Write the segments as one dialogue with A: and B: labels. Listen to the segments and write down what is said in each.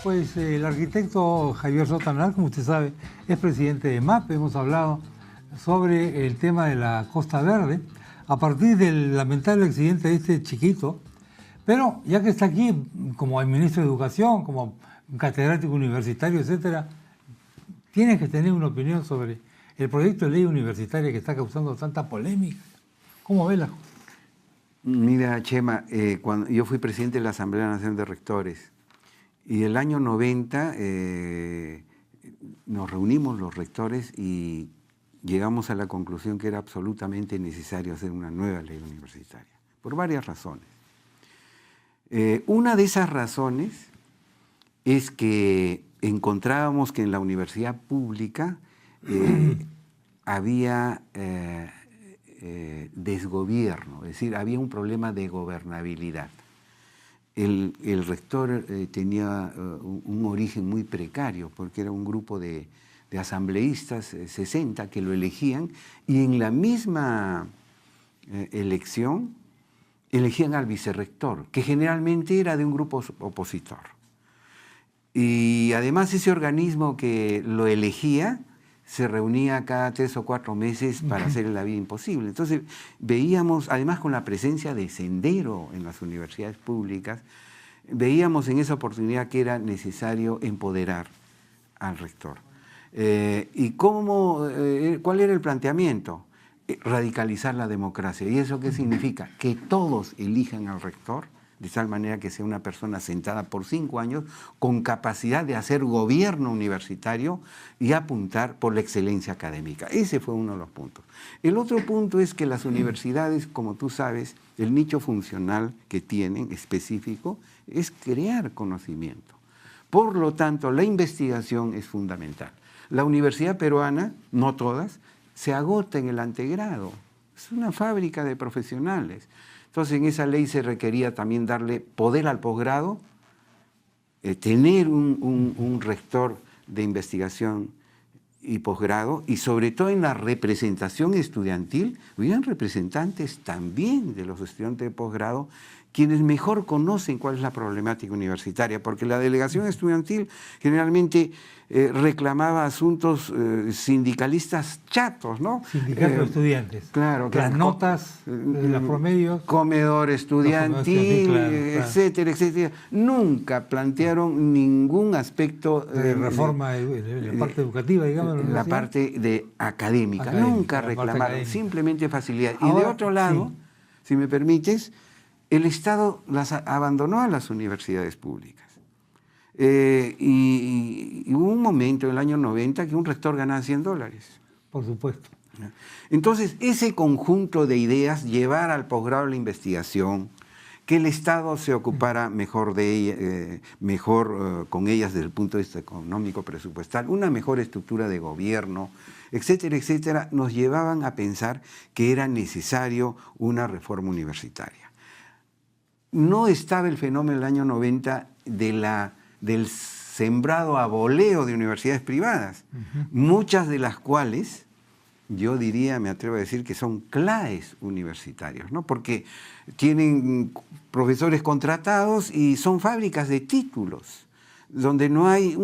A: Pues el arquitecto Javier Sotanal, como usted sabe, es presidente de MAP. Hemos hablado sobre el tema de la Costa Verde a partir del lamentable accidente de este chiquito. Pero ya que está aquí como ministro de Educación, como catedrático universitario, etcétera, tiene que tener una opinión sobre el proyecto de ley universitaria que está causando tanta polémica. ¿Cómo ve la cosa?
B: Mira, Chema, cuando yo fui presidente de la Asamblea Nacional de Rectores y el año 90 nos reunimos los rectores y llegamos a la conclusión que era absolutamente necesario hacer una nueva ley universitaria, por varias razones. Una de esas razones es que encontrábamos que en la universidad pública había desgobierno, es decir, había un problema de gobernabilidad. El rector tenía un origen muy precario porque era un grupo de asambleístas, 60, que lo elegían y en la misma elección elegían al vicerrector, que generalmente era de un grupo opositor. Y además ese organismo que lo elegía se reunía cada 3 o 4 meses para hacer la vida imposible. Entonces veíamos, además con la presencia de Sendero en las universidades públicas, veíamos en esa oportunidad que era necesario empoderar al rector. ¿Y cuál era el planteamiento? Radicalizar la democracia. ¿Y eso qué significa? Que todos elijan al rector, de tal manera que sea una persona sentada por 5 años con capacidad de hacer gobierno universitario y apuntar por la excelencia académica. Ese fue uno de los puntos. El otro punto es que las universidades, como tú sabes, el nicho funcional que tienen específico es crear conocimiento. Por lo tanto, la investigación es fundamental. La universidad peruana, no todas, se agota en el antegrado. Es una fábrica de profesionales. Entonces, en esa ley se requería también darle poder al posgrado, tener un rector de investigación y posgrado, y sobre todo en la representación estudiantil, hubieran representantes también de los estudiantes de posgrado, quienes mejor conocen cuál es la problemática universitaria, porque la delegación estudiantil generalmente reclamaba asuntos sindicalistas chatos, ¿no?
A: Sindicato de estudiantes.
B: Claro,
A: las notas, los promedios.
B: Comedor estudiantil,
A: claro.
B: etcétera, etcétera. Nunca plantearon ningún aspecto
A: de reforma de la parte educativa, digamos.
B: La parte académica. Nunca reclamaron, simplemente facilidad.
A: Ahora,
B: y de otro lado, sí, si me permites, el Estado abandonó a las universidades públicas. Y hubo un momento, en el año 90, que un rector ganaba $100.
A: Por supuesto.
B: Entonces, ese conjunto de ideas, llevar al posgrado la investigación, que el Estado se ocupara mejor con ellas desde el punto de vista económico, presupuestal, una mejor estructura de gobierno, etcétera, etcétera, nos llevaban a pensar que era necesario una reforma universitaria. No estaba el fenómeno del año 90 del sembrado a voleo de universidades privadas, muchas de las cuales, yo diría, me atrevo a decir que son CLAES universitarios, ¿no? Porque tienen profesores contratados y son fábricas de títulos, donde no hay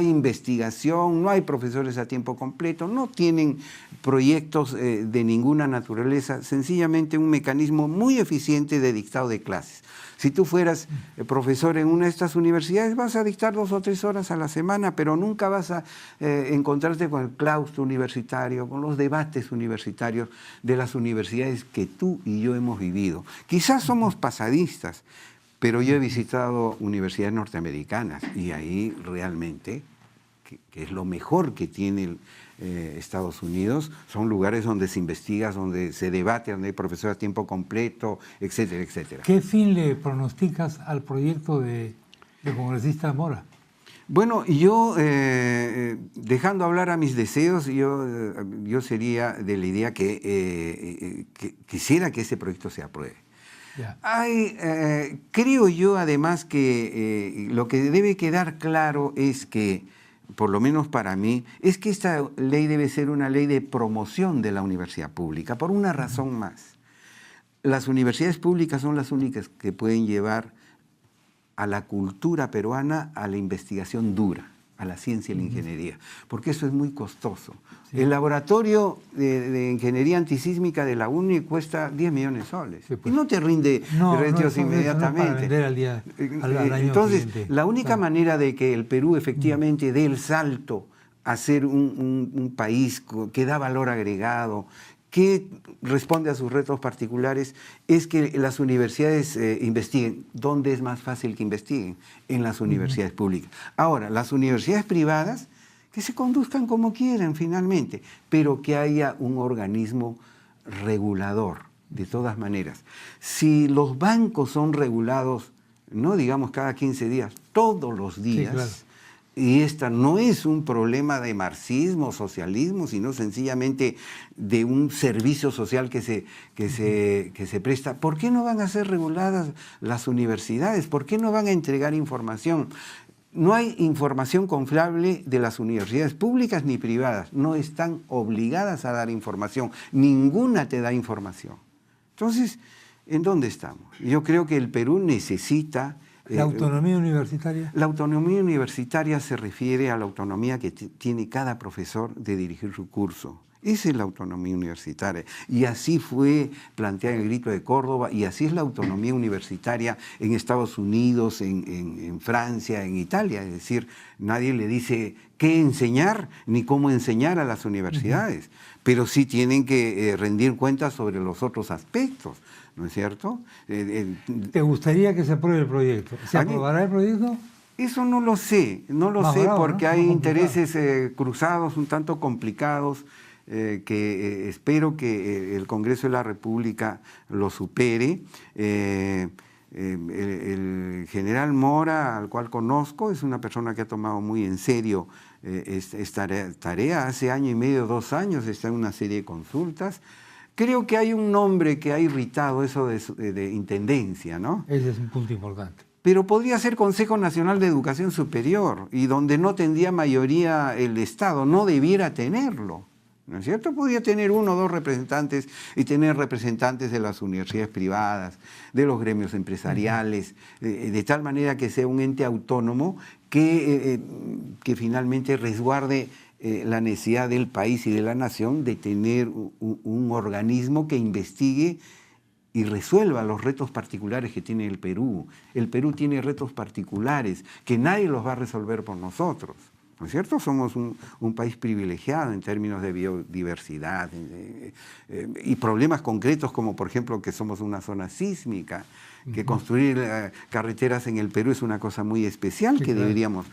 B: investigación, no hay profesores a tiempo completo, no tienen proyectos de ninguna naturaleza, sencillamente un mecanismo muy eficiente de dictado de clases. Si tú fueras profesor en una de estas universidades, vas a dictar 2 o 3 horas a la semana, pero nunca vas a encontrarte con el claustro universitario, con los debates universitarios de las universidades que tú y yo hemos vivido. Quizás somos pasadistas, pero yo he visitado universidades norteamericanas y ahí realmente, que es lo mejor que tiene Estados Unidos, son lugares donde se investiga, donde se debate, donde hay profesores a tiempo completo, etcétera, etcétera.
A: ¿Qué fin le pronosticas al proyecto del congresista Mora?
B: Bueno, yo, dejando hablar a mis deseos, yo sería de la idea que quisiera que ese proyecto se apruebe. Creo yo además que lo que debe quedar claro es que, por lo menos para mí, es que esta ley debe ser una ley de promoción de la universidad pública, por una razón más. Las universidades públicas son las únicas que pueden llevar a la cultura peruana, a la investigación dura, a la ciencia y la ingeniería, porque eso es muy costoso. Sí. El laboratorio de ingeniería antisísmica de la UNI cuesta 10 millones de soles. Sí, pues. Y no te rinde retiros inmediatamente.
A: No para vender al año
B: Entonces,
A: siguiente.
B: la única manera de que el Perú efectivamente dé el salto a ser un país que da valor agregado, que responde a sus retos particulares, es que las universidades investiguen. ¿Dónde es más fácil que investiguen? En las universidades públicas. Ahora, las universidades privadas, que se conduzcan como quieran finalmente, pero que haya un organismo regulador, de todas maneras. Si los bancos son regulados, no digamos cada 15 días, todos los días, sí, claro. Y esta no es un problema de marxismo, socialismo, sino sencillamente de un servicio social que se presta. ¿Por qué no van a ser reguladas las universidades? ¿Por qué no van a entregar información? No hay información confiable de las universidades públicas ni privadas. No están obligadas a dar información. Ninguna te da información. Entonces, ¿en dónde estamos? Yo creo que el Perú necesita...
A: ¿La autonomía universitaria?
B: La autonomía universitaria se refiere a la autonomía que tiene cada profesor de dirigir su curso. Esa es la autonomía universitaria. Y así fue planteada en el Grito de Córdoba, y así es la autonomía universitaria en Estados Unidos, en Francia, en Italia. Es decir, nadie le dice qué enseñar ni cómo enseñar a las universidades, pero sí tienen que rendir cuentas sobre los otros aspectos. ¿No es cierto?
A: ¿Te gustaría que se apruebe el proyecto? ¿Se aprobará el proyecto?
B: Eso no lo sé, porque hay intereses cruzados, un tanto complicados, que espero que el Congreso de la República lo supere. El general Mora, al cual conozco, es una persona que ha tomado muy en serio esta tarea. Hace año y medio, 2 años, está en una serie de consultas. Creo que hay un nombre que ha irritado eso de intendencia, ¿no?
A: Ese es un punto importante.
B: Pero podría ser Consejo Nacional de Educación Superior, y donde no tendría mayoría el Estado, no debiera tenerlo, ¿no es cierto? Podría tener 1 o 2 representantes y tener representantes de las universidades privadas, de los gremios empresariales, de tal manera que sea un ente autónomo que finalmente resguarde la necesidad del país y de la nación de tener un organismo que investigue y resuelva los retos particulares que tiene el Perú. El Perú tiene retos particulares que nadie los va a resolver por nosotros, ¿no es cierto? Somos un país privilegiado en términos de biodiversidad y problemas concretos como, por ejemplo, que somos una zona sísmica, que construir carreteras en el Perú es una cosa muy especial, sí, que deberíamos...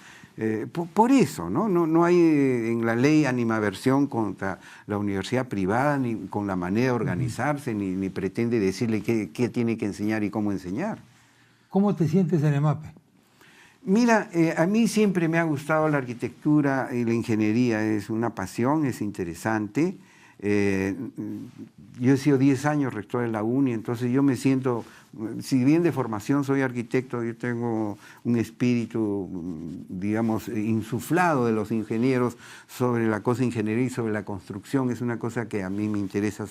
B: por eso, ¿no? No hay en la ley animadversión contra la universidad privada, ni con la manera de organizarse, ni pretende decirle qué tiene que enseñar y cómo enseñar.
A: ¿Cómo te sientes en EMAPE?
B: Mira, a mí siempre me ha gustado la arquitectura y la ingeniería, es una pasión, es interesante. Yo he sido 10 años rector de la UNI, entonces yo me siento, si bien de formación soy arquitecto, yo tengo un espíritu, digamos, insuflado de los ingenieros sobre la cosa ingeniería y sobre la construcción, es una cosa que a mí me interesa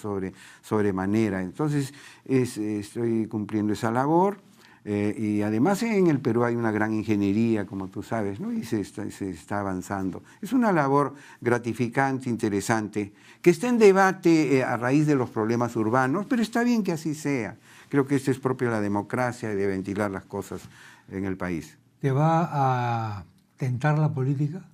B: sobremanera. Entonces estoy cumpliendo esa labor. Y además en el Perú hay una gran ingeniería, como tú sabes, ¿no? Y se está avanzando. Es una labor gratificante, interesante, que está en debate a raíz de los problemas urbanos, pero está bien que así sea. Creo que esto es propio de la democracia y de ventilar las cosas en el país.
A: ¿Te va a tentar la política?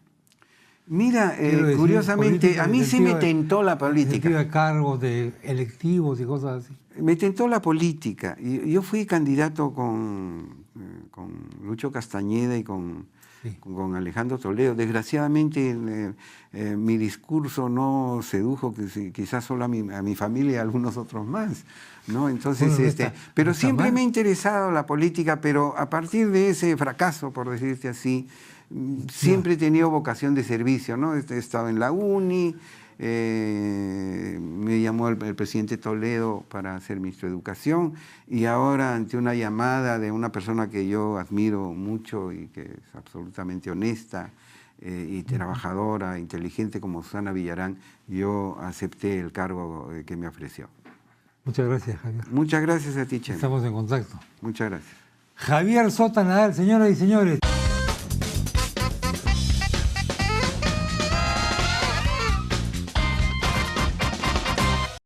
B: Mira, curiosamente, a mí sí me tentó la política.
A: De cargos, de electivos y cosas así.
B: Me tentó la política. Yo fui candidato con Lucho Castañeda y con Alejandro Toledo. Desgraciadamente mi discurso no sedujo quizás solo a mi familia y a algunos otros más, ¿no? Entonces, bueno, pero siempre me ha interesado la política, pero a partir de ese fracaso, por decirte así, siempre he tenido vocación de servicio, ¿no? He estado en la UNI, me llamó el presidente Toledo para ser ministro de Educación, y ahora ante una llamada de una persona que yo admiro mucho y que es absolutamente honesta y trabajadora, inteligente como Susana Villarán, yo acepté el cargo que me ofreció.
A: Muchas gracias, Javier.
B: Muchas gracias a ti, Chema.
A: Estamos en contacto.
B: Muchas gracias.
A: Javier Sota Nadal, señoras y señores.